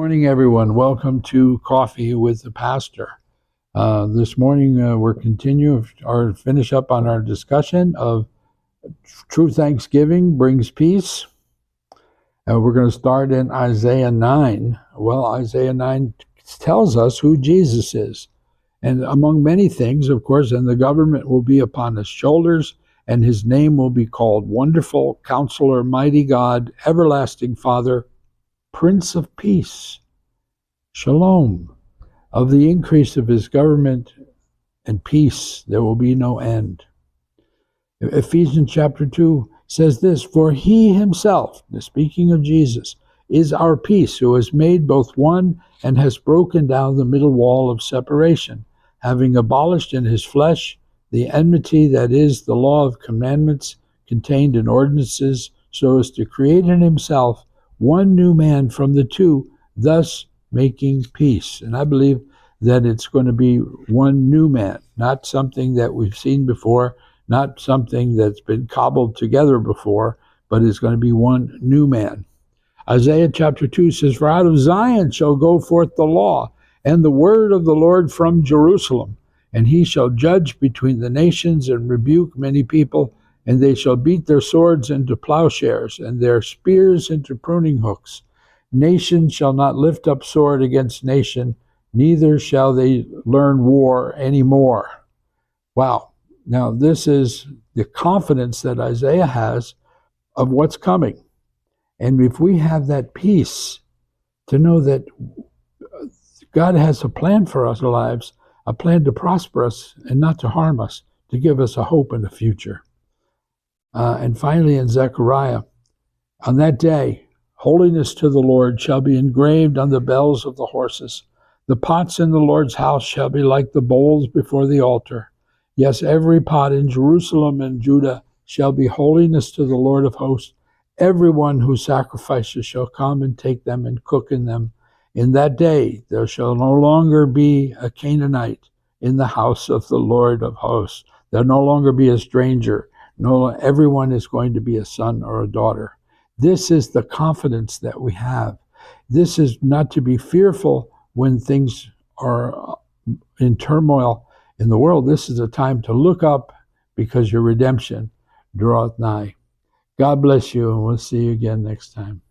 Morning, everyone. Welcome to Coffee with the Pastor. This morning, we're finish up on our discussion of True Thanksgiving Brings Peace. We're going to start in Isaiah 9. Well, Isaiah 9 tells us who Jesus is. And among many things, of course, and the government will be upon his shoulders, and his name will be called Wonderful Counselor, Mighty God, Everlasting Father, Prince of Peace. Shalom. Of the increase of his government and peace, there will be no end. Ephesians chapter 2 says this, for he himself, speaking of Jesus, is our peace, who has made both one and has broken down the middle wall of separation, having abolished in his flesh the enmity, that is, the law of commandments contained in ordinances, so as to create in himself one new man from the two, thus making peace. And I believe that it's going to be one new man, not something that we've seen before, not something that's been cobbled together before, but it's going to be one new man. Isaiah chapter 2 says, for out of Zion shall go forth the law, and the word of the Lord from Jerusalem. And he shall judge between the nations and rebuke many people, and they shall beat their swords into plowshares, and their spears into pruning hooks. Nation shall not lift up sword against nation, neither shall they learn war any more. Wow. Now, this is the confidence that Isaiah has of what's coming. And if we have that peace to know that God has a plan for our lives, a plan to prosper us and not to harm us, to give us a hope in the future. And finally, in Zechariah, on that day, holiness to the Lord shall be engraved on the bells of the horses. The pots in the Lord's house shall be like the bowls before the altar. Yes, every pot in Jerusalem and Judah shall be holiness to the Lord of hosts. Everyone who sacrifices shall come and take them and cook in them. In that day there shall no longer be a Canaanite in the house of the Lord of hosts. There'll no longer be a stranger. No, everyone is going to be a son or a daughter. This is the confidence that we have. This is not to be fearful when things are in turmoil in the world. This is a time to look up, because your redemption draweth nigh. God bless you, and we'll see you again next time.